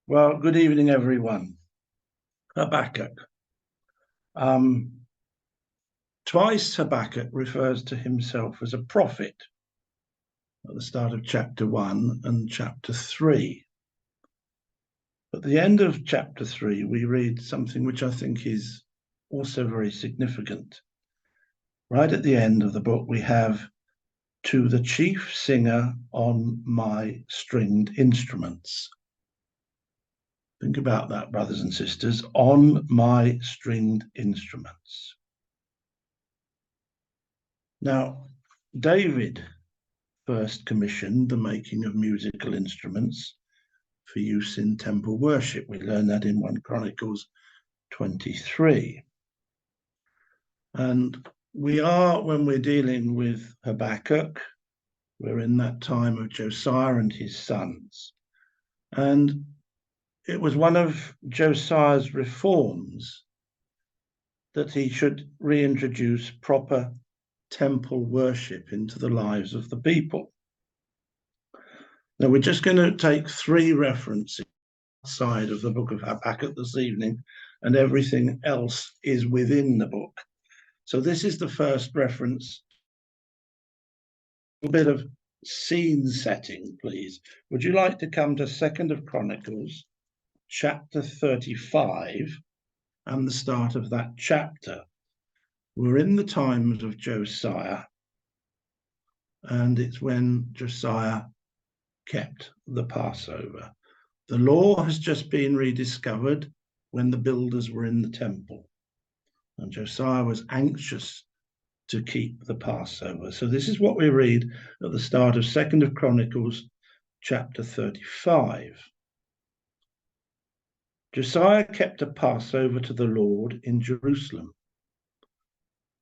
Well, good evening, everyone. Habakkuk. Twice Habakkuk refers to himself as a prophet at the start of chapter 1 and chapter 3. At the end of chapter 3, we read something which I think is also very significant. Right at the end of the book, we have, "To the chief singer on my stringed instruments." Think about that, brothers and sisters, on my stringed instruments. Now, David first commissioned the making of musical instruments for use in temple worship. We learn that in 1 Chronicles 23. And we are, when we're dealing with Habakkuk, we're in that time of Josiah and his sons. And it was one of Josiah's reforms that he should reintroduce proper temple worship into the lives of the people. Now, we're just going to take 3 references outside of the book of Habakkuk this evening, and everything else is within the book. So this is the first reference. A bit of scene setting, please. Would you like to come to 2nd of Chronicles, chapter 35, and the start of that chapter? We're in the times of Josiah, and it's when Josiah kept the Passover. The law has just been rediscovered when the builders were in the temple, and Josiah was anxious to keep the Passover. So this is what we read at the start of 2nd of Chronicles, chapter 35. Josiah kept a Passover to the Lord in Jerusalem,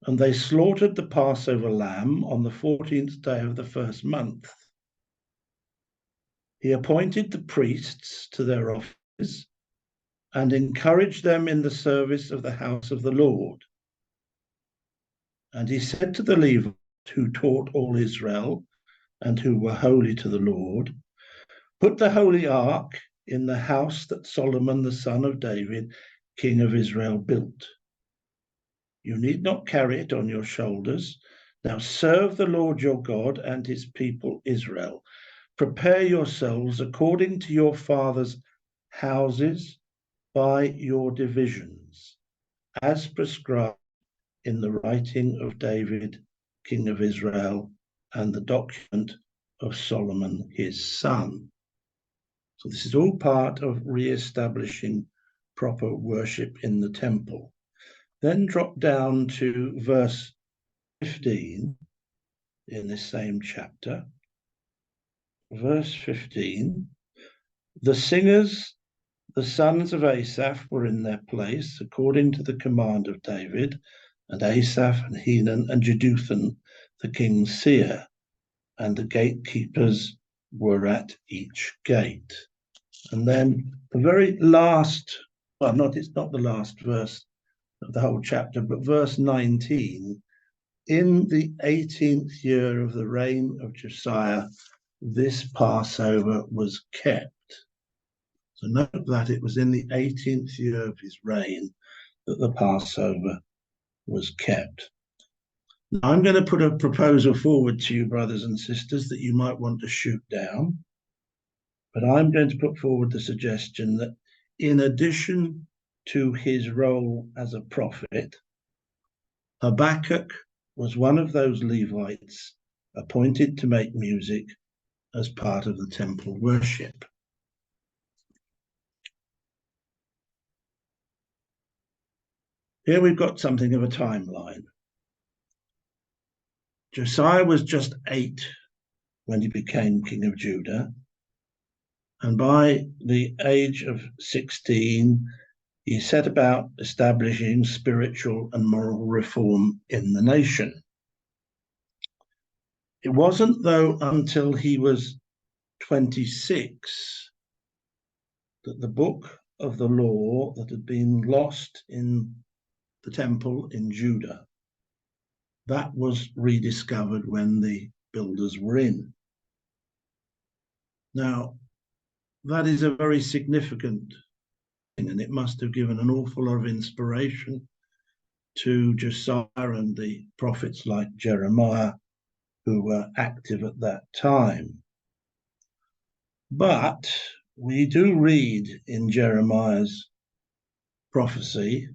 and they slaughtered the Passover lamb on the 14th day of the first month. He appointed the priests to their office and encouraged them in the service of the house of the Lord. And he said to the Levites who taught all Israel and who were holy to the Lord, "Put the holy ark in the house that Solomon the son of David, king of Israel, built. You need not carry it on your shoulders. Now serve the Lord your God and his people Israel. Prepare yourselves according to your fathers' houses by your divisions, as prescribed in the writing of David, king of Israel, and the document of Solomon his son." So this is all part of re-establishing proper worship in the temple. Then drop down to verse 15 in this same chapter. Verse 15, "The singers, the sons of Asaph, were in their place according to the command of David, and Asaph and Henan and Jeduthun, the king's seer, and the gatekeepers were at each gate." And then the very last, it's not the last verse of the whole chapter, but verse 19, "In the 18th year of the reign of Josiah, this Passover was kept." So note that it was in the 18th year of his reign that the Passover was kept. Now, I'm going to put a proposal forward to you, brothers and sisters, that you might want to shoot down. But I'm going to put forward the suggestion that in addition to his role as a prophet, Habakkuk was one of those Levites appointed to make music as part of the temple worship. Here we've got something of a timeline. Josiah was just 8 when he became king of Judah, and by the age of 16, he set about establishing spiritual and moral reform in the nation. It wasn't, though, until he was 26 that the book of the law that had been lost in the temple in Judah, that was rediscovered when the builders were in. Now, that is a very significant thing, and it must have given an awful lot of inspiration to Josiah and the prophets like Jeremiah, who were active at that time. But we do read in Jeremiah's prophecy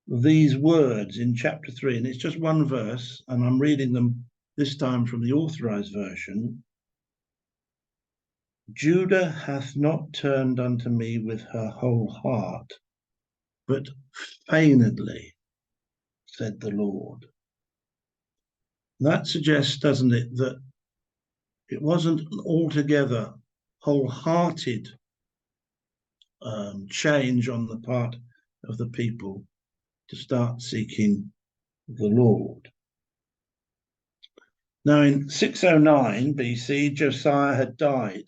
these words in chapter 3, and it's just one verse, and I'm reading them this time from the Authorized Version. Judah hath not turned unto me with her whole heart, but feignedly, said the Lord. That suggests, doesn't it, that it wasn't an altogether wholehearted change on the part of the people to start seeking the Lord. Now, in 609 BC, Josiah had died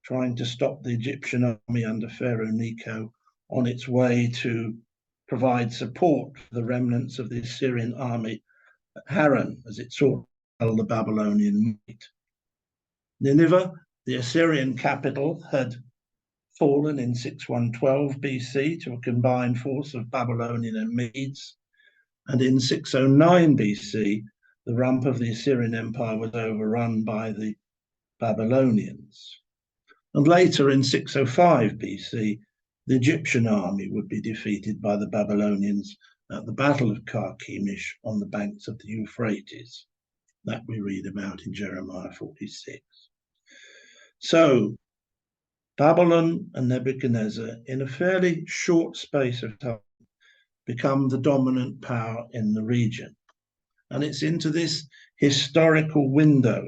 trying to stop the Egyptian army under Pharaoh Necho on its way to provide support for the remnants of the Assyrian army at Haran as it sought to repel the Babylonian might. Nineveh, the Assyrian capital, had fallen in 6112 BC to a combined force of Babylonian and Medes, and in 609 BC, the rump of the Assyrian Empire was overrun by the Babylonians. And later in 605 BC, the Egyptian army would be defeated by the Babylonians at the Battle of Carchemish on the banks of the Euphrates. That we read about in Jeremiah 46. So Babylon and Nebuchadnezzar, in a fairly short space of time, become the dominant power in the region. And it's into this historical window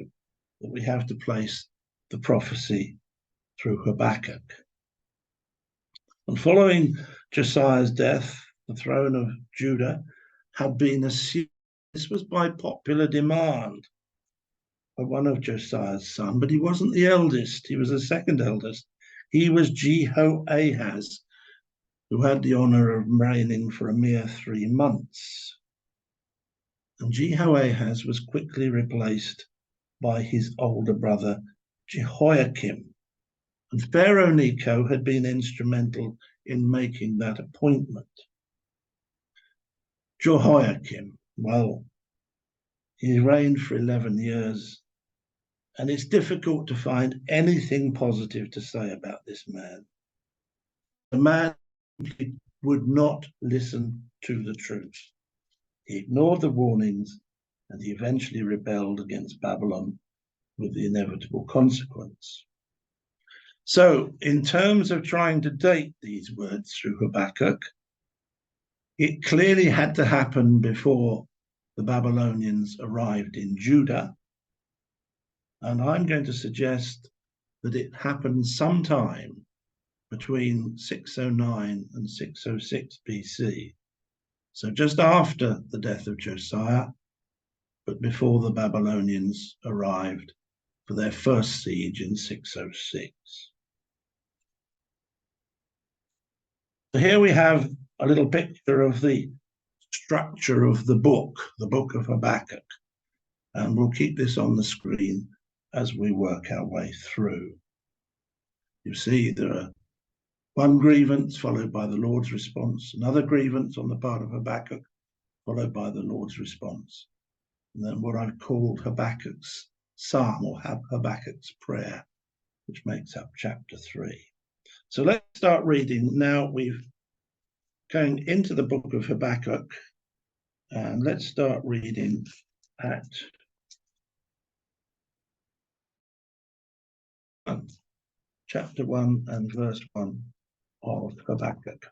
that we have to place the prophecy through Habakkuk. And following Josiah's death, the throne of Judah had been assumed. This was by popular demand of one of Josiah's sons, but he wasn't the eldest. He was the second eldest. He was Jehoahaz, who had the honor of reigning for a mere 3 months. And Jehoahaz was quickly replaced by his older brother, Jehoiakim. And Pharaoh Necho had been instrumental in making that appointment. Jehoiakim, well, he reigned for 11 years, and it's difficult to find anything positive to say about this man. The man would not listen to the truth. He ignored the warnings, and he eventually rebelled against Babylon with the inevitable consequence. So, in terms of trying to date these words through Habakkuk, it clearly had to happen before the Babylonians arrived in Judah. And I'm going to suggest that it happened sometime between 609 and 606 BC. So just after the death of Josiah, but before the Babylonians arrived for their first siege in 606. So here we have a little picture of the structure of the book of Habakkuk. And we'll keep this on the screen as we work our way through. You see there are one grievance followed by the Lord's response, another grievance on the part of Habakkuk, followed by the Lord's response. And then what I've called Habakkuk's psalm or Habakkuk's prayer, which makes up chapter 3. So let's start reading. Now we've going into the book of Habakkuk, and let's start reading at chapter 1 and verse 1 of Habakkuk.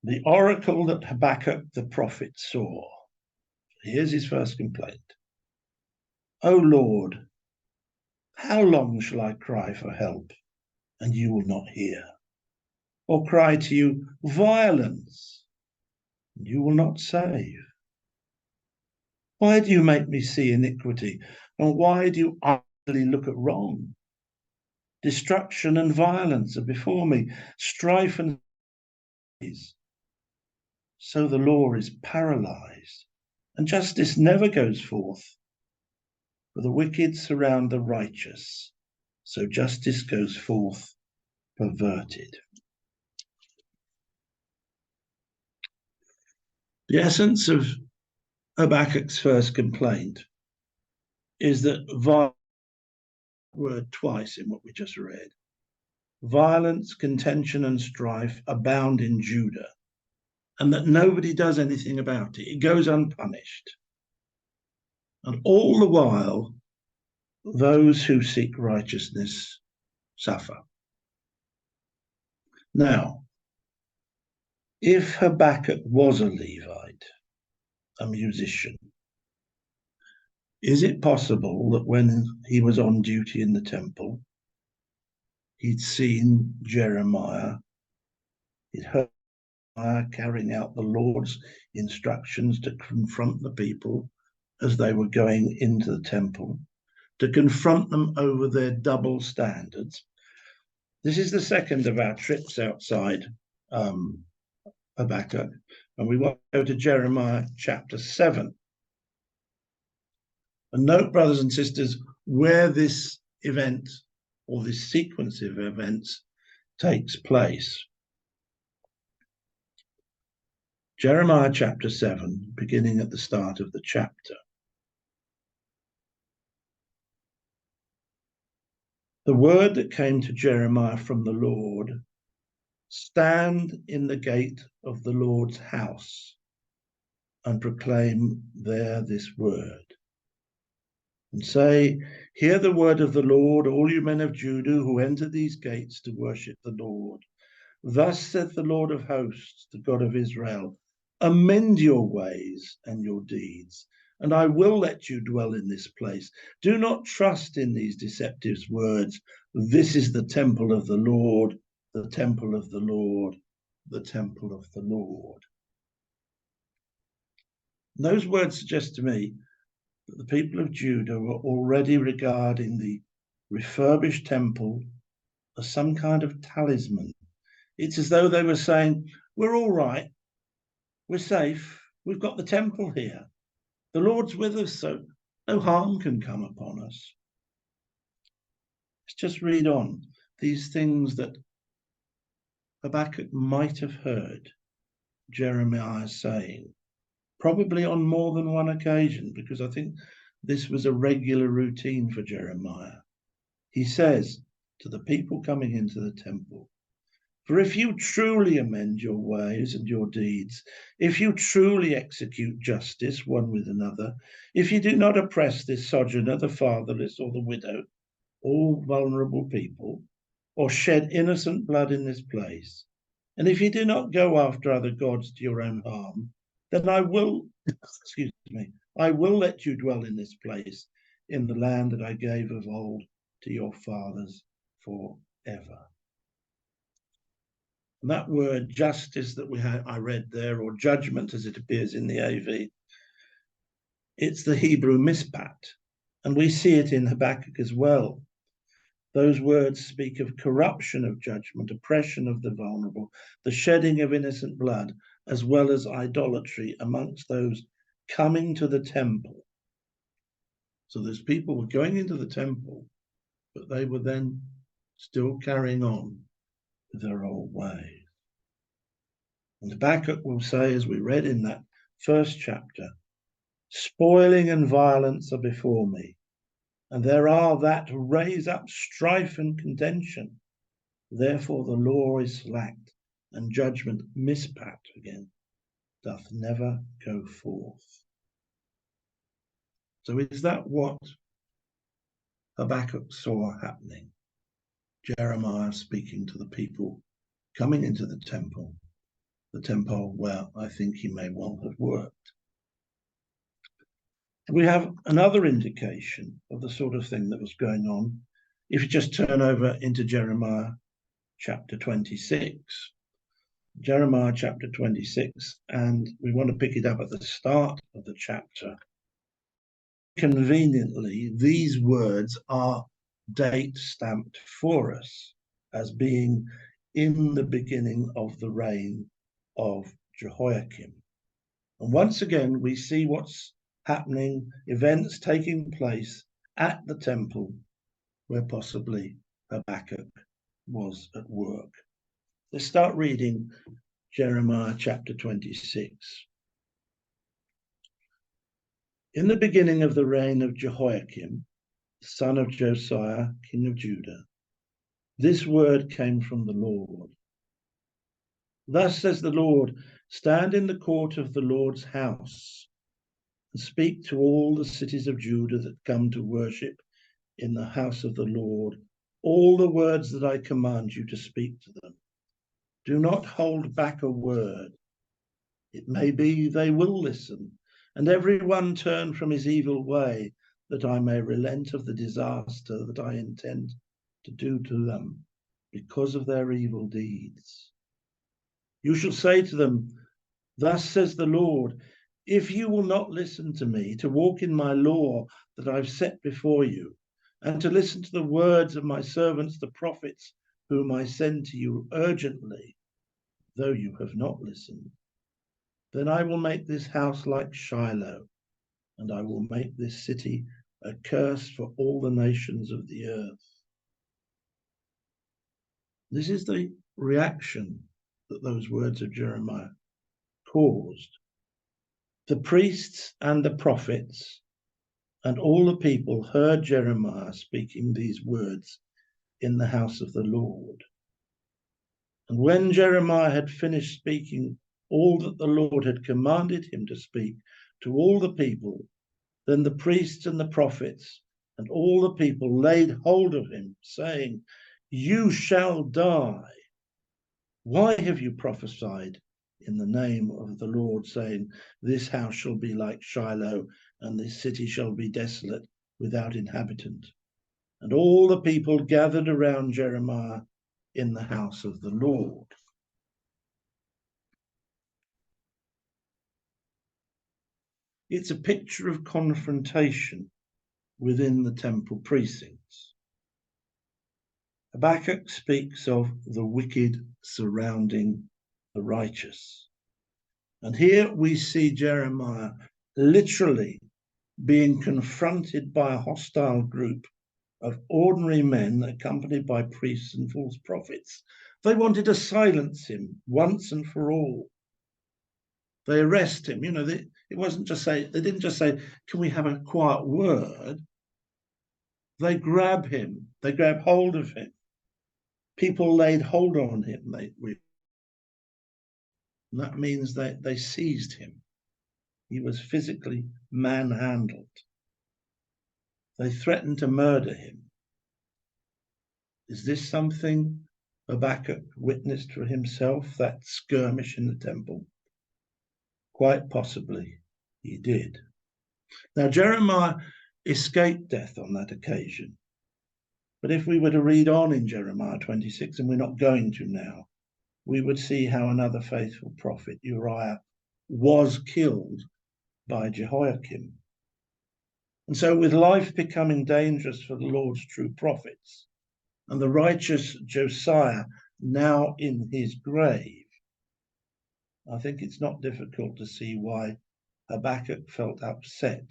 The oracle that Habakkuk the prophet saw. Here's his first complaint. O Lord, how long shall I cry for help, and you will not hear? Or cry to you, violence, and you will not save? Why do you make me see iniquity, and why do you idly look at wrong? Destruction and violence are before me, strife and peace. So the law is paralyzed, and justice never goes forth. For the wicked surround the righteous, so justice goes forth perverted. The essence of Habakkuk's first complaint is that violence, word twice in what we just read, violence, contention, and strife abound in Judah, and that nobody does anything about it. It goes unpunished. And all the while, those who seek righteousness suffer. Now, if Habakkuk was a Levite, a musician, is it possible that when he was on duty in the temple, he'd seen Jeremiah, he'd heard Jeremiah carrying out the Lord's instructions to confront the people as they were going into the temple, to confront them over their double standards? This is the second of our trips outside Habakkuk, and we want to go to Jeremiah chapter 7. And note, brothers and sisters, where this event or this sequence of events takes place. Jeremiah chapter 7, beginning at the start of the chapter. The word that came to Jeremiah from the Lord: stand in the gate of the Lord's house and proclaim there this word, and say, hear the word of the Lord, all you men of Judah who enter these gates to worship the Lord. Thus saith the Lord of hosts, the God of Israel, amend your ways and your deeds, and I will let you dwell in this place. Do not trust in these deceptive words. This is the temple of the Lord, the temple of the Lord, the temple of the Lord. And those words suggest to me that the people of Judah were already regarding the refurbished temple as some kind of talisman. It's as though they were saying, we're all right, we're safe, we've got the temple here, the Lord's with us, so no harm can come upon us. Let's just read on. These things that Habakkuk might have heard Jeremiah saying, probably on more than one occasion, because I think this was a regular routine for Jeremiah. He says to the people coming into the temple, for if you truly amend your ways and your deeds, if you truly execute justice one with another, if you do not oppress this sojourner, the fatherless, or the widow, all vulnerable people, or shed innocent blood in this place, and if you do not go after other gods to your own harm, then I will, I will let you dwell in this place, in the land that I gave of old to your fathers forever. And that word justice that I read there, or judgment as it appears in the AV, it's the Hebrew mishpat, and we see it in Habakkuk as well. Those words speak of corruption of judgment, oppression of the vulnerable, the shedding of innocent blood, as well as idolatry amongst those coming to the temple. So those people were going into the temple, but they were then still carrying on with their old ways. And Habakkuk will say, as we read in that first chapter, spoiling and violence are before me, and there are that raise up strife and contention. Therefore the law is slacked, and judgment mispat again, doth never go forth. So is that what Habakkuk saw happening? Jeremiah speaking to the people coming into the temple where I think he may well have worked. We have another indication of the sort of thing that was going on. If you just turn over into Jeremiah chapter 26, Jeremiah chapter 26, and we want to pick it up at the start of the chapter. Conveniently, these words are date stamped for us as being in the beginning of the reign of Jehoiakim. And once again, we see what's happening, events taking place at the temple where possibly Habakkuk was at work. Let's start reading Jeremiah chapter 26. In the beginning of the reign of Jehoiakim, son of Josiah, king of Judah, this word came from the Lord. Thus says the Lord, stand in the court of the Lord's house and speak to all the cities of Judah that come to worship in the house of the Lord all the words that I command you to speak to them. Do not hold back a word. It may be they will listen, and everyone turn from his evil way, that I may relent of the disaster that I intend to do to them because of their evil deeds. You shall say to them, thus says the Lord, if you will not listen to me, to walk in my law that I've set before you, and to listen to the words of my servants, the prophets, whom I send to you urgently, though you have not listened, then I will make this house like Shiloh, and I will make this city a curse for all the nations of the earth. This is the reaction that those words of Jeremiah caused. The priests and the prophets and all the people heard Jeremiah speaking these words in the house of the Lord. And when Jeremiah had finished speaking all that the Lord had commanded him to speak to all the people, then the priests and the prophets and all the people laid hold of him, saying, you shall die. Why have you prophesied in the name of the Lord, saying, this house shall be like Shiloh, and this city shall be desolate without inhabitant? And all the people gathered around Jeremiah in the house of the Lord. It's a picture of confrontation within the temple precincts. Habakkuk speaks of the wicked surrounding the righteous. And here we see Jeremiah literally being confronted by a hostile group of ordinary men accompanied by priests and false prophets. They wanted to silence him once and for all. They arrest him. It wasn't just they didn't just say, can we have a quiet word? They grab him. They grab hold of him. People laid hold on him. That means they seized him. He was physically manhandled. They threatened to murder him. Is this something Habakkuk witnessed for himself, that skirmish in the temple? Quite possibly he did. Now, Jeremiah escaped death on that occasion. But if we were to read on in Jeremiah 26, and we're not going to now, we would see how another faithful prophet, Uriah, was killed by Jehoiakim. And so, with life becoming dangerous for the Lord's true prophets, and the righteous Josiah now in his grave, I think it's not difficult to see why Habakkuk felt upset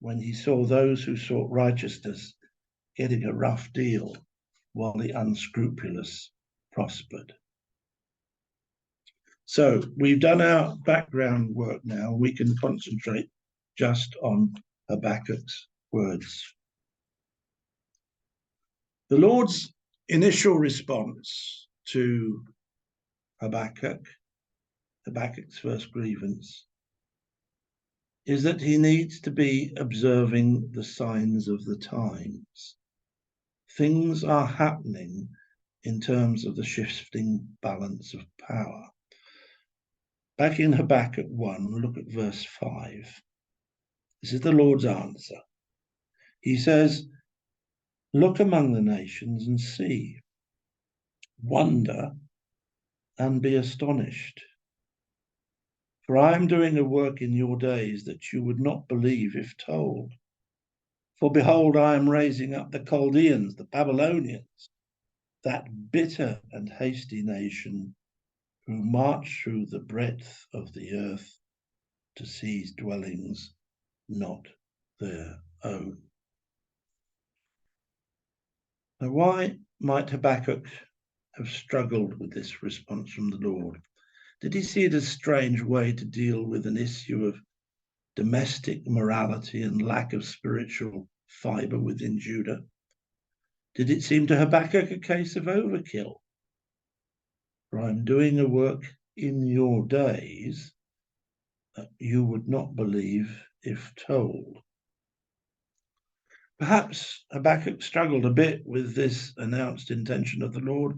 when he saw those who sought righteousness getting a rough deal while the unscrupulous prospered. So we've done our background work now. We can concentrate just on Habakkuk's words. The Lord's initial response to Habakkuk's first grievance, is that he needs to be observing the signs of the times. Things are happening in terms of the shifting balance of power. Back in Habakkuk 1, look at verse 5. This is the Lord's answer. He says, look among the nations and see, wonder and be astonished. For I am doing a work in your days that you would not believe if told. For behold, I am raising up the Chaldeans, the Babylonians, that bitter and hasty nation who march through the breadth of the earth to seize dwellings not their own. Now, why might Habakkuk have struggled with this response from the Lord? Did he see it as a strange way to deal with an issue of domestic morality and lack of spiritual fibre within Judah? Did it seem to Habakkuk a case of overkill? For I'm doing a work in your days that you would not believe if told. Perhaps Habakkuk struggled a bit with this announced intention of the Lord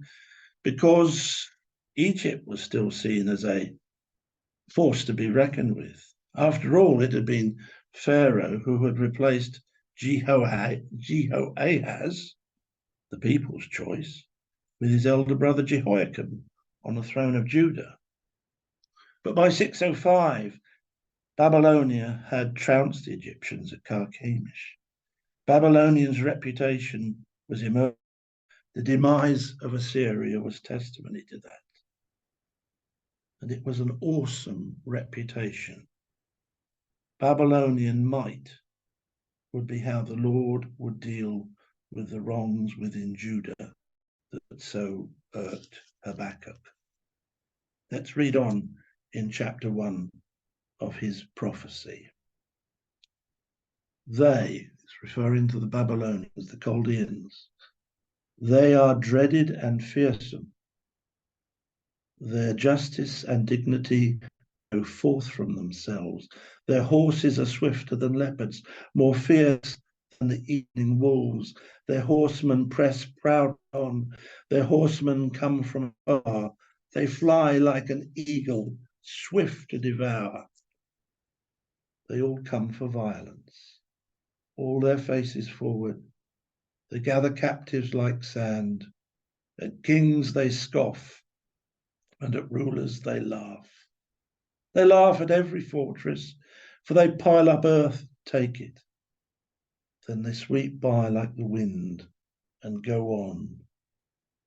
because Egypt was still seen as a force to be reckoned with. After all, it had been Pharaoh who had replaced Jehoahaz, the people's choice, with his elder brother Jehoiakim on the throne of Judah. But by 605, Babylonia had trounced the Egyptians at Carchemish. Babylonians' reputation was emerging. The demise of Assyria was testimony to that. And it was an awesome reputation. Babylonian might would be how the Lord would deal with the wrongs within Judah that so irked Habakkuk. Let's read on in chapter 1 of his prophecy. They, it's referring to the Babylonians, the Chaldeans, they are dreaded and fearsome. Their justice and dignity go forth from themselves. Their horses are swifter than leopards, more fierce than the evening wolves. Their horsemen press proud on. Their horsemen come from far. They fly like an eagle, swift to devour. They all come for violence, all their faces forward. They gather captives like sand. At kings they scoff, and at rulers they laugh. They laugh at every fortress, for they pile up earth, take it. Then they sweep by like the wind and go on.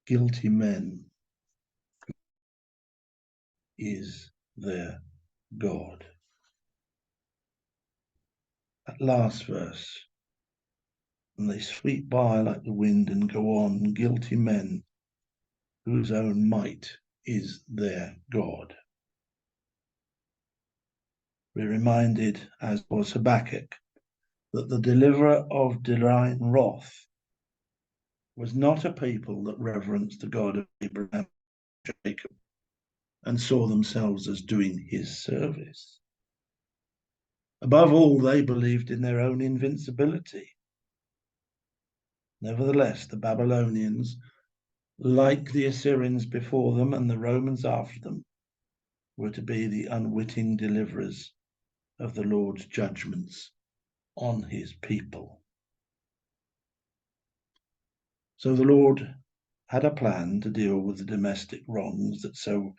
Guilty men is their God. That last verse, and they sweep by like the wind and go on, guilty men whose own might is their God. We're reminded, as was Habakkuk, that the deliverer of divine wrath was not a people that reverenced the God of Abraham and Jacob and saw themselves as doing his service. Above all, they believed in their own invincibility. Nevertheless, the Babylonians, like the Assyrians before them and the Romans after them, were to be the unwitting deliverers of the Lord's judgments on his people. So the Lord had a plan to deal with the domestic wrongs that so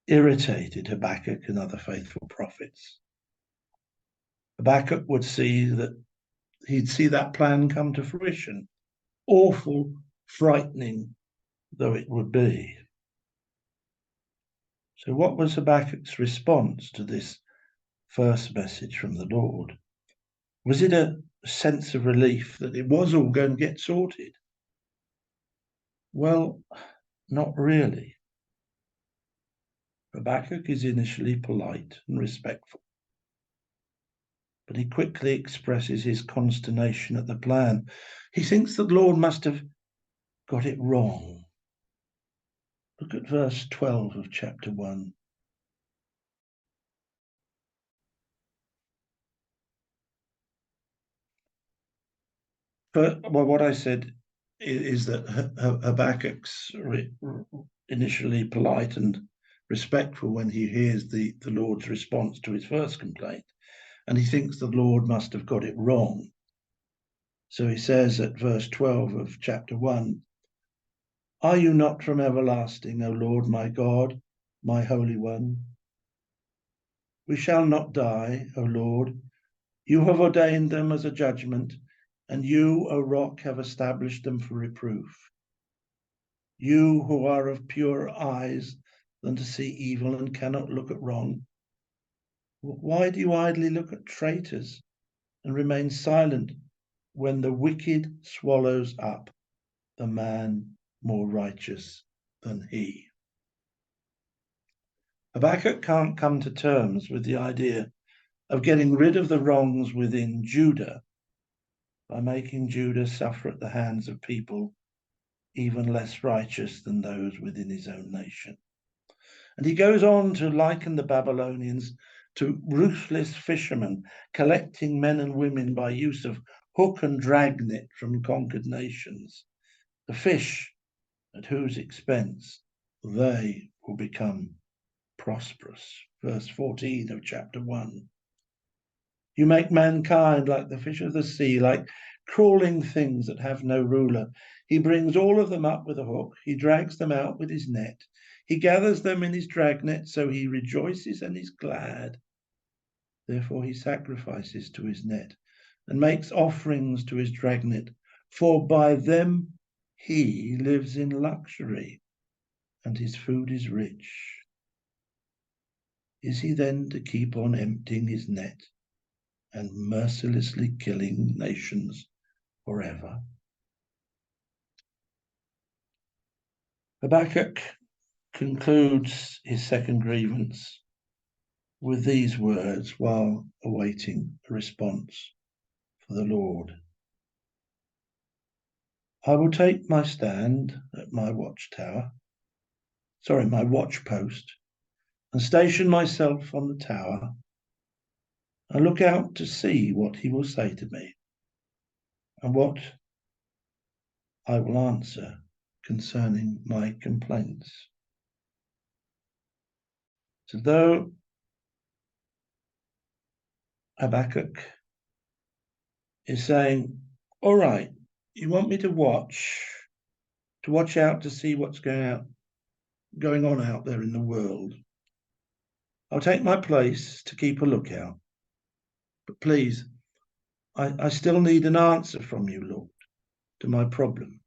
irritated Habakkuk and other faithful prophets. Habakkuk would see that he'd see that plan come to fruition, awful, frightening though it would be. So what was Habakkuk's response to this first message from the Lord? Was it a sense of relief that it was all going to get sorted? Well, not really. Habakkuk is initially polite and respectful, but he quickly expresses his consternation at the plan. He thinks that the Lord must have got it wrong. Look at verse 12 of chapter 1. But well, what I said is that Habakkuk's initially polite and respectful when he hears the Lord's response to his first complaint, and he thinks the Lord must have got it wrong. So he says at verse 12 of chapter 1, "Are you not from everlasting, O Lord my God, my Holy One? We shall not die, O Lord. You have ordained them as a judgment, and you, O Rock, have established them for reproof. You who are of purer eyes than to see evil and cannot look at wrong. Why do you idly look at traitors and remain silent when the wicked swallows up the man more righteous than he. Habakkuk can't come to terms with the idea of getting rid of the wrongs within Judah by making Judah suffer at the hands of people even less righteous than those within his own nation. And he goes on to liken the Babylonians to ruthless fishermen collecting men and women by use of hook and dragnet from conquered nations, the fish at whose expense they will become prosperous. Verse 14 of chapter 1. You make mankind like the fish of the sea, like crawling things that have no ruler. He brings all of them up with a hook. He drags them out with his net. He gathers them in his dragnet, so he rejoices and is glad. Therefore he sacrifices to his net and makes offerings to his dragnet, for by them he lives in luxury, and his food is rich. Is he then to keep on emptying his net and mercilessly killing nations forever? Habakkuk concludes his second grievance with these words while awaiting a response for the Lord. I will take my stand at my watch post, and station myself on the tower, and look out to see what he will say to me, and what I will answer concerning my complaints. So though Habakkuk is saying, all right, you want me to watch out to see what's going on out there in the world. I'll take my place to keep a lookout. But please, I still need an answer from you, Lord, to my problem.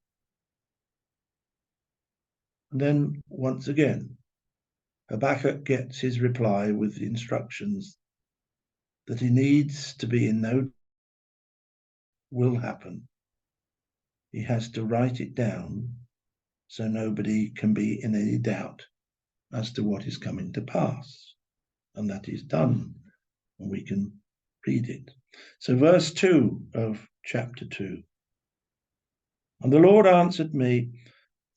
And then once again, Habakkuk gets his reply with the instructions that he needs to be in no will happen. He has to write it down so nobody can be in any doubt as to what is coming to pass. And that is done, and we can read it. So verse 2 of chapter 2. And the Lord answered me,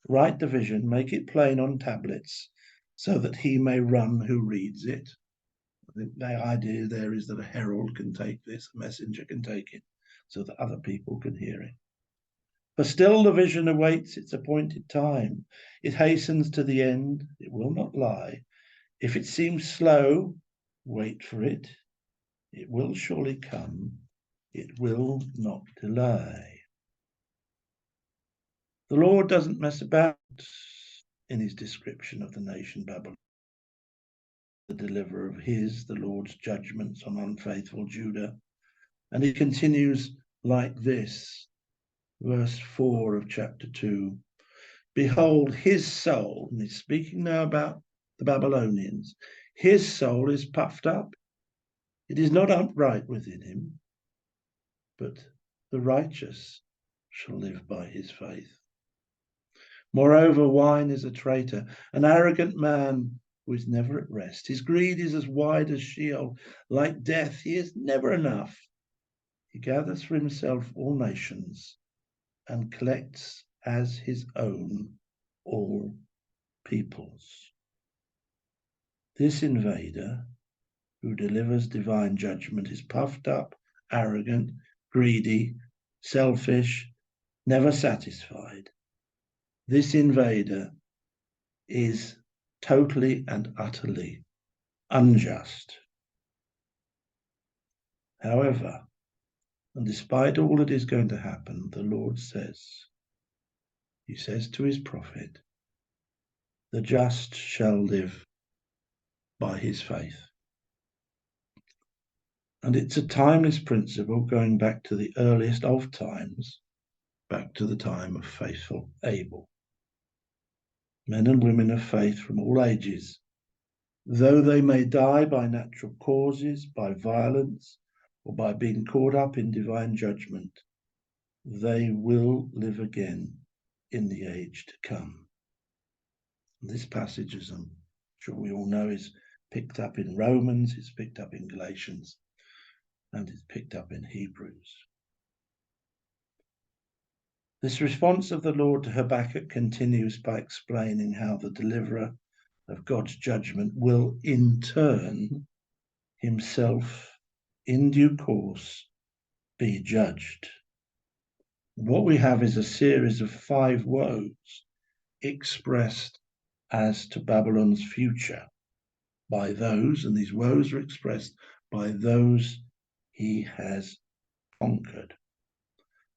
write the vision, make it plain on tablets, so that he may run who reads it. I think the idea there is that a herald can take this, a messenger can take it, so that other people can hear it. For still the vision awaits its appointed time. It hastens to the end, it will not lie. If it seems slow, wait for it. It will surely come. It will not delay. The Lord doesn't mess about in his description of the nation Babylon, the deliverer of the Lord's judgments on unfaithful Judah. And he continues like this, verse 4 of chapter 2. Behold, his soul, and he's speaking now about the Babylonians, his soul is puffed up. It is not upright within him, but the righteous shall live by his faith. Moreover, wine is a traitor, an arrogant man who is never at rest. His greed is as wide as Sheol. Like death, he is never enough. He gathers for himself all nations and collects as his own all peoples. This invader who delivers divine judgment is puffed up, arrogant, greedy, selfish, never satisfied. This invader is totally and utterly unjust. However, and despite all that is going to happen, the Lord says, he says to his prophet, the just shall live by his faith. And it's a timeless principle going back to the earliest of times, back to the time of faithful Abel. Men and women of faith from all ages, though they may die by natural causes, by violence, or by being caught up in divine judgment, they will live again in the age to come. This passage, as I'm sure we all know, is picked up in Romans, it's picked up in Galatians, and it's picked up in Hebrews. This response of the Lord to Habakkuk continues by explaining how the deliverer of God's judgment will in turn himself in due course be judged. What we have is a series of 5 woes expressed as to Babylon's future by those, and these woes are expressed by those he has conquered.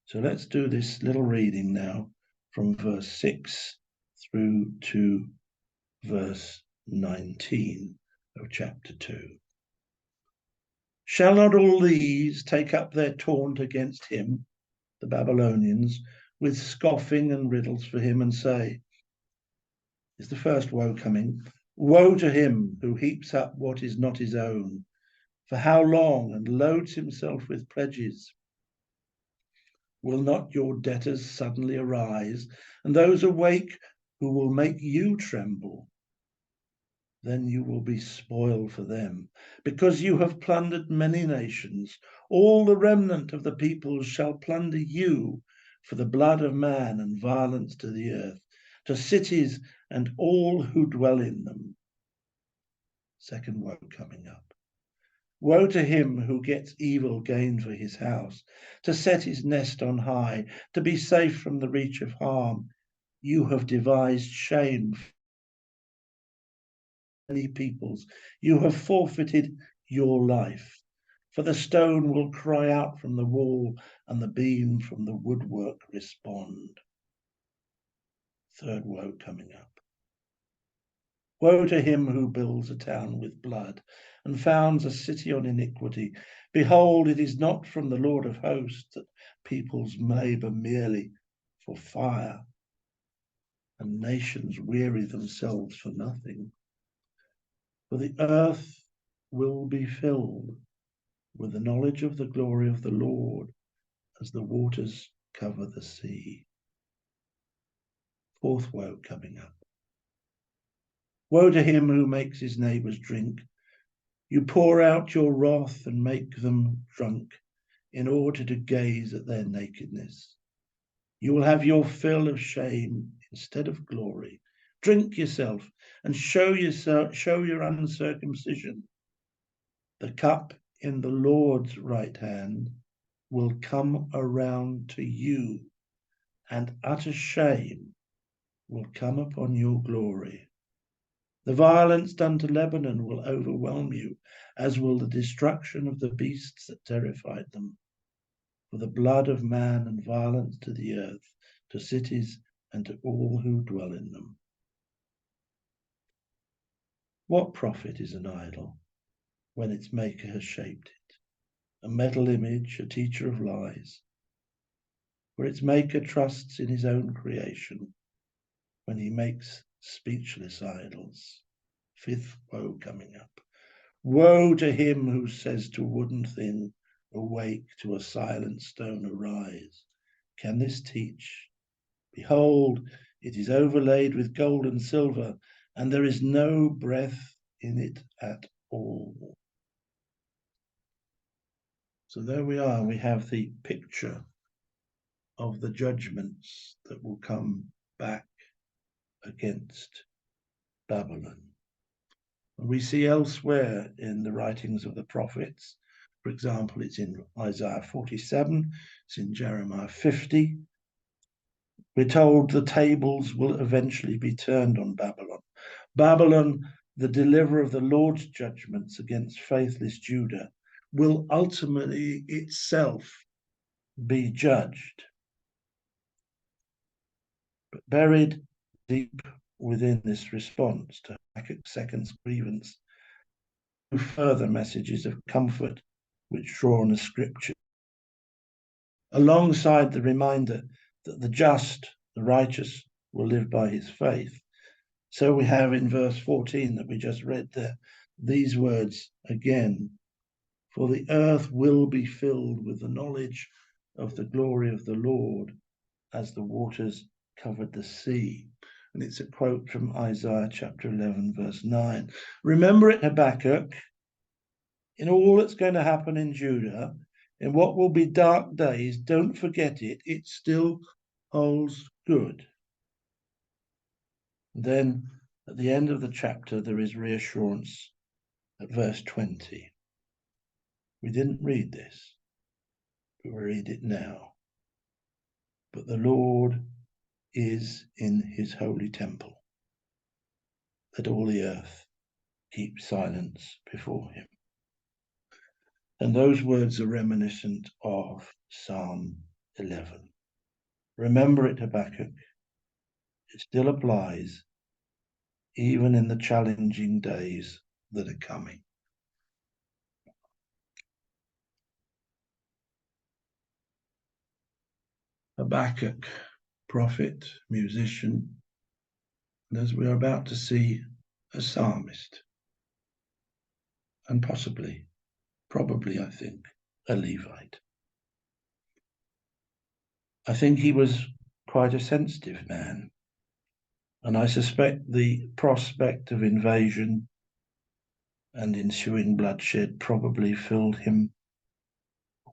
So let's do this little reading now from verse 6 through to verse 19 of chapter 2. Shall not all these take up their taunt against him, the Babylonians, with scoffing and riddles for him, and say, is the first woe coming? Woe to him who heaps up what is not his own. For how long, and loads himself with pledges? Will not your debtors suddenly arise, and those awake who will make you tremble? Then you will be spoil for them, because you have plundered many nations. All the remnant of the peoples shall plunder you for the blood of man and violence to the earth, to cities and all who dwell in them. Second woe coming up. Woe to him who gets evil gain for his house, to set his nest on high, to be safe from the reach of harm. You have devised shame for many peoples. You have forfeited your life. For the stone will cry out from the wall, and the beam from the woodwork respond. Third woe coming up. Woe to him who builds a town with blood and founds a city on iniquity. Behold, it is not from the Lord of hosts that peoples labor merely for fire, and nations weary themselves for nothing. For the earth will be filled with the knowledge of the glory of the Lord as the waters cover the sea. Fourth woe coming up. Woe to him who makes his neighbors drink. You pour out your wrath and make them drunk in order to gaze at their nakedness. You will have your fill of shame instead of glory. Drink yourself and show your uncircumcision. The cup in the Lord's right hand will come around to you, and utter shame will come upon your glory. The violence done to Lebanon will overwhelm you, as will the destruction of the beasts that terrified them. For the blood of man and violence to the earth, to cities and to all who dwell in them. What profit is an idol when its maker has shaped it? A metal image, a teacher of lies. For its maker trusts in his own creation when he makes speechless idols. Fifth woe coming up. Woe to him who says to wooden thing, awake, to a silent stone, arise. Can this teach? Behold, it is overlaid with gold and silver, and there is no breath in it at all. So there we are. We have the picture of the judgments that will come back against Babylon. We see elsewhere in the writings of the prophets, for example, it's in Isaiah 47, it's in Jeremiah 50. We're told the tables will eventually be turned on Babylon. Babylon, the deliverer of the Lord's judgments against faithless Judah, will ultimately itself be judged. But buried deep within this response to Habakkuk's second grievance, further messages of comfort which draw on the scripture, alongside the reminder that the just, the righteous, will live by his faith. So we have in verse 14 that we just read there, these words again, for the earth will be filled with the knowledge of the glory of the Lord as the waters covered the sea. And it's a quote from Isaiah chapter 11, verse 9. Remember it, Habakkuk, in all that's going to happen in Judah, in what will be dark days, don't forget it. It still holds good. And then at the end of the chapter, there is reassurance at verse 20. We didn't read this, but we read it now. But the Lord is in his holy temple. Let all the earth keep silence before him. And those words are reminiscent of Psalm 11. Remember it, Habakkuk. It still applies, even in the challenging days that are coming. Habakkuk, prophet, musician, and as we are about to see, a psalmist, and probably, I think, a Levite. I think he was quite a sensitive man, and I suspect the prospect of invasion and ensuing bloodshed probably filled him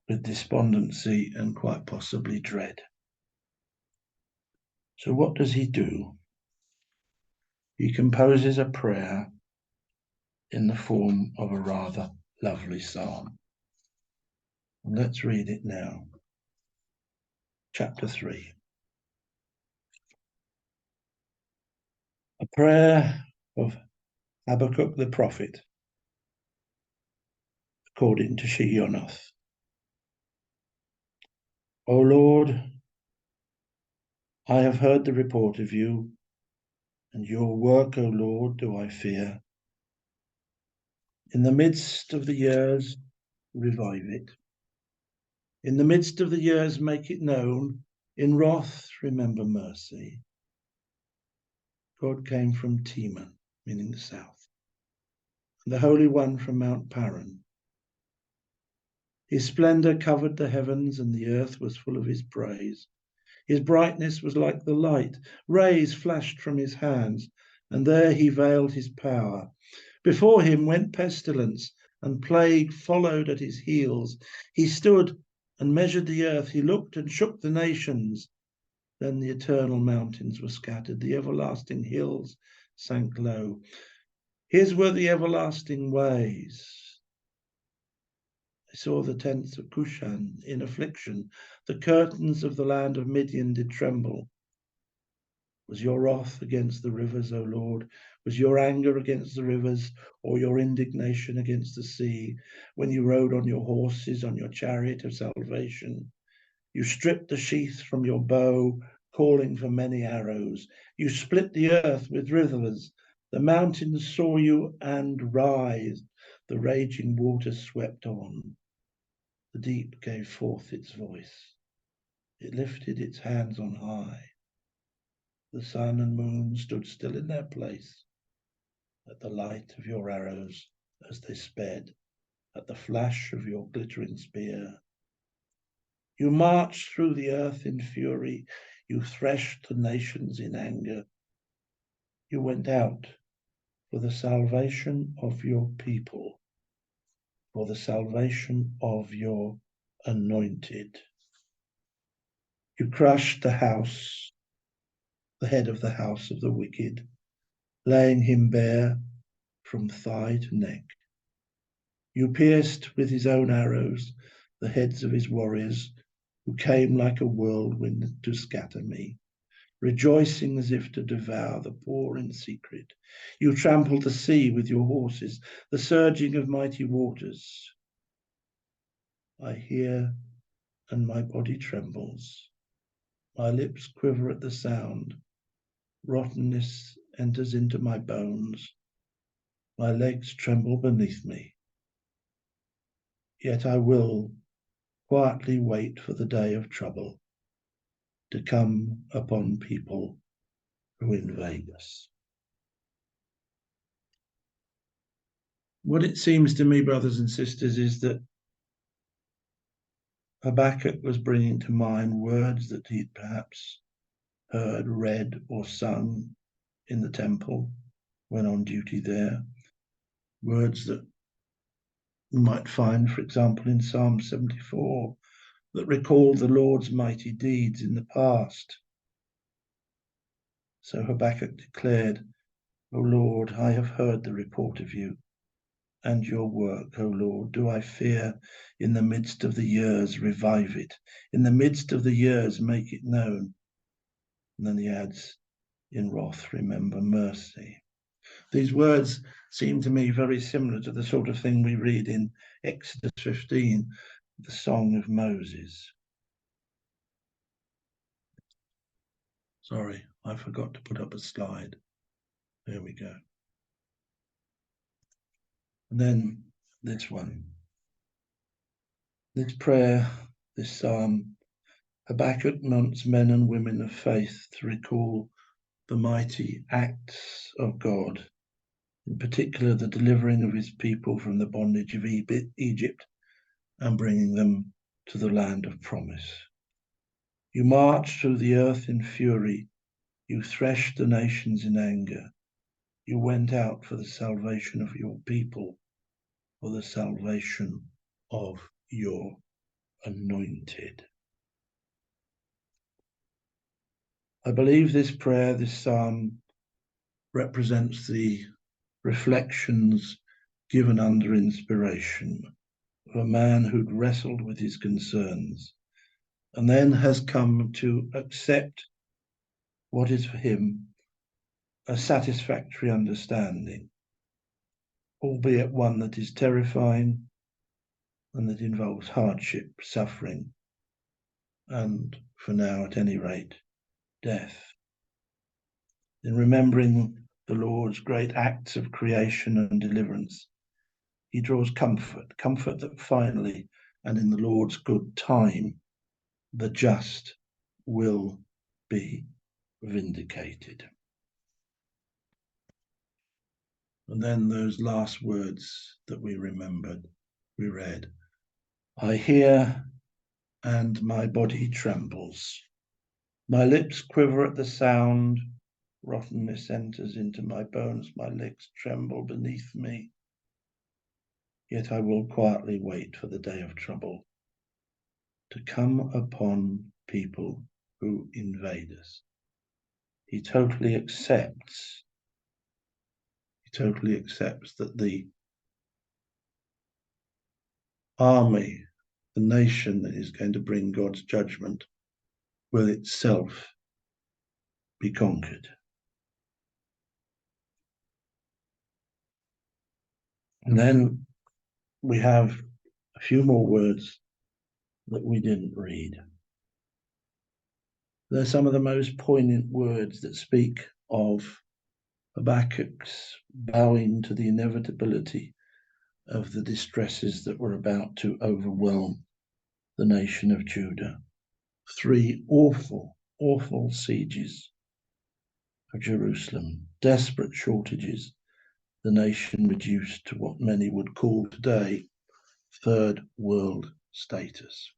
with despondency and quite possibly dread. So what does he do? He composes a prayer in the form of a rather lovely psalm. And let's read it now. Chapter 3. A prayer of Habakkuk the prophet, according to Shigionoth. O Lord, I have heard the report of you, and your work, O Lord, do I fear. In the midst of the years, revive it. In the midst of the years, make it known. In wrath, remember mercy. God came from Teman, meaning the south, and the Holy One from Mount Paran. His splendor covered the heavens, and the earth was full of his praise. His brightness was like the light. Rays flashed from his hands, and there he veiled his power. Before him went pestilence, and plague followed at his heels. He stood and measured the earth. He looked and shook the nations. Then the eternal mountains were scattered. The everlasting hills sank low. His were the everlasting ways. I saw the tents of Cushan in affliction. The curtains of the land of Midian did tremble. Was your wrath against the rivers, O Lord? Was your anger against the rivers, or your indignation against the sea, when you rode on your horses, on your chariot of salvation? You stripped the sheath from your bow, calling for many arrows. You split the earth with rivers. The mountains saw you and writhed. The raging waters swept on. The deep gave forth its voice. It lifted its hands on high. The sun and moon stood still in their place at the light of your arrows as they sped, at the flash of your glittering spear. You marched through the earth in fury. You threshed the nations in anger. You went out for the salvation of your people, for the salvation of your anointed. You crushed the head of the house of the wicked, laying him bare from thigh to neck. You pierced with his own arrows the heads of his warriors, who came like a whirlwind to scatter me, rejoicing as if to devour the poor in secret. You trampled the sea with your horses, the surging of mighty waters. I hear, and my body trembles. My lips quiver at the sound. Rottenness enters into my bones. My legs tremble beneath me. Yet I will quietly wait for the day of trouble to come upon people who invade us. What it seems to me, brothers and sisters, is that Habakkuk was bringing to mind words that he'd perhaps heard, read, or sung in the temple when on duty there. Words that we might find, for example, in Psalm 74, that recall the Lord's mighty deeds in the past. So Habakkuk declared, O Lord, I have heard the report of you and your work, O Lord. Do I fear in the midst of the years, revive it. In the midst of the years, make it known. And then he adds, in wrath, remember mercy. These words seem to me very similar to the sort of thing we read in Exodus 15, the Song of Moses. Sorry, I forgot to put up a slide. There we go. And then this one. This prayer, this psalm, Habakkuk wants men and women of faith to recall the mighty acts of God, in particular the delivering of his people from the bondage of Egypt and bringing them to the land of promise. You marched through the earth in fury. You threshed the nations in anger. You went out for the salvation of your people, for the salvation of your anointed. I believe this prayer, this psalm, represents the reflections given under inspiration of a man who'd wrestled with his concerns and then has come to accept what is for him a satisfactory understanding, albeit one that is terrifying and that involves hardship, suffering, and, for now at any rate, death. In remembering the Lord's great acts of creation and deliverance, he draws comfort that finally, and in the Lord's good time, the just will be vindicated. And then those last words that we remembered, we read, I hear and my body trembles. My lips quiver at the sound. Rottenness enters into my bones. My legs tremble beneath me. Yet I will quietly wait for the day of trouble to come upon people who invade us. He totally accepts that the army, the nation that is going to bring God's judgment, will itself be conquered. And then we have a few more words that we didn't read. They're some of the most poignant words that speak of Habakkuk's bowing to the inevitability of the distresses that were about to overwhelm the nation of Judah. 3 awful, awful sieges of Jerusalem, desperate shortages, the nation reduced to what many would call today third world status.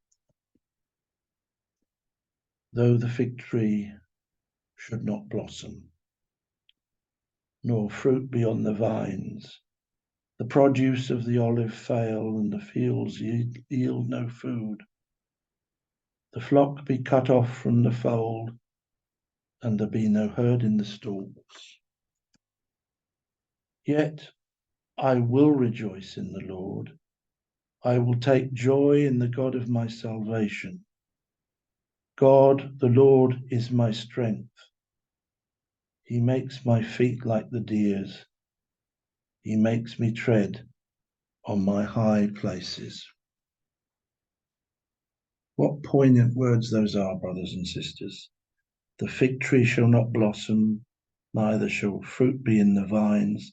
Though the fig tree should not blossom, nor fruit be on the vines, the produce of the olive fail, and the fields yield no food, the flock be cut off from the fold, and there be no herd in the stalls. Yet I will rejoice in the Lord. I will take joy in the God of my salvation. God, the Lord, is my strength. He makes my feet like the deer's. He makes me tread on my high places. What poignant words those are, brothers and sisters. The fig tree shall not blossom, neither shall fruit be in the vines.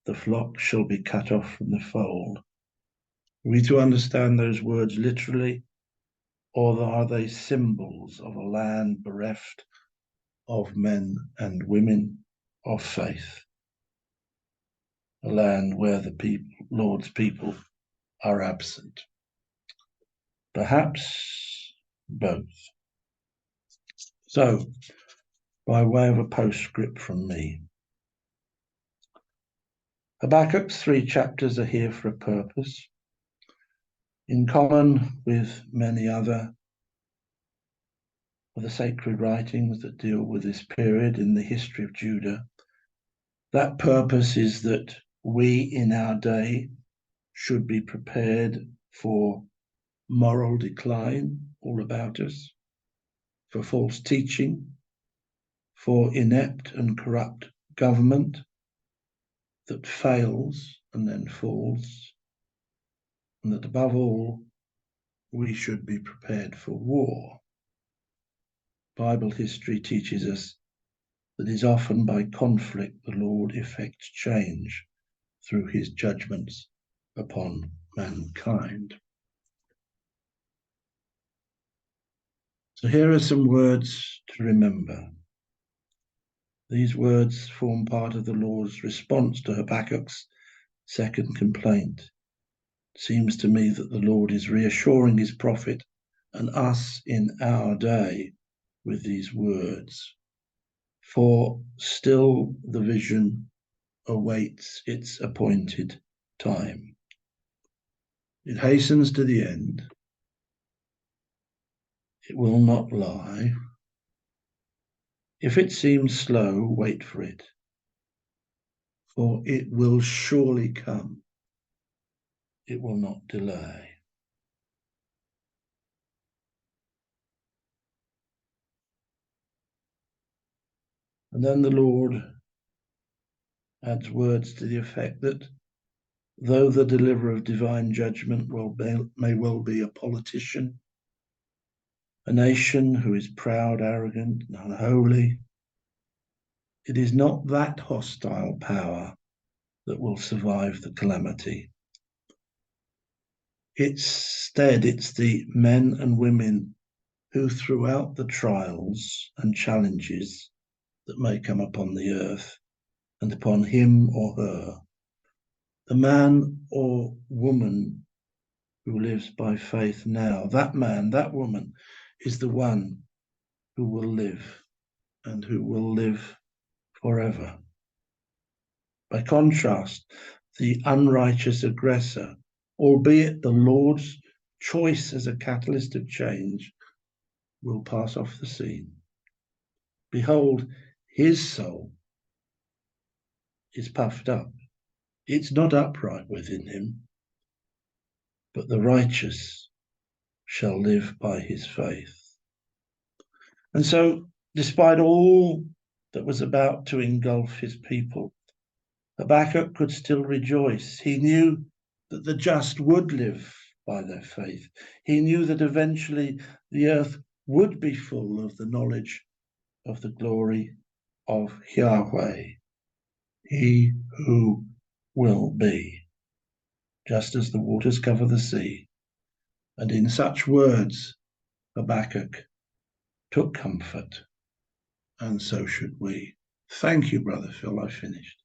The flock shall be cut off from the fold. Are we to understand those words literally, or are they symbols of a land bereft of men and women of faith? A land where the Lord's people are absent. Perhaps both. So by way of a postscript from me. Habakkuk's 3 chapters are here for a purpose. In common with many other of the sacred writings that deal with this period in the history of Judah, that purpose is that we in our day should be prepared for moral decline all about us, for false teaching, for inept and corrupt government that fails and then falls, and that above all, we should be prepared for war. Bible history teaches us that it is often by conflict the Lord effects change through his judgments upon mankind. So here are some words to remember. These words form part of the Lord's response to Habakkuk's second complaint. It seems to me that the Lord is reassuring his prophet and us in our day with these words. For still the vision awaits its appointed time. It hastens to the end. It will not lie. If it seems slow, wait for it, for it will surely come. It will not delay. And then the Lord adds words to the effect that though the deliverer of divine judgment may well be a politician, a nation who is proud, arrogant, and unholy, it is not that hostile power that will survive the calamity. Instead, it's the men and women who throughout the trials and challenges that may come upon the earth and upon him or her, the man or woman who lives by faith now, that man, that woman is the one who will live and who will live forever. By contrast, the unrighteous aggressor, albeit the Lord's choice as a catalyst of change, will pass off the scene. Behold, his soul is puffed up. It's not upright within him, but the righteous shall live by his faith. And so, despite all that was about to engulf his people, Habakkuk could still rejoice. He knew that the just would live by their faith. He knew that eventually the earth would be full of the knowledge of the glory of Yahweh, he who will be, just as the waters cover the sea. And in such words, Habakkuk took comfort, and so should we. Thank you, Brother Phil. I finished.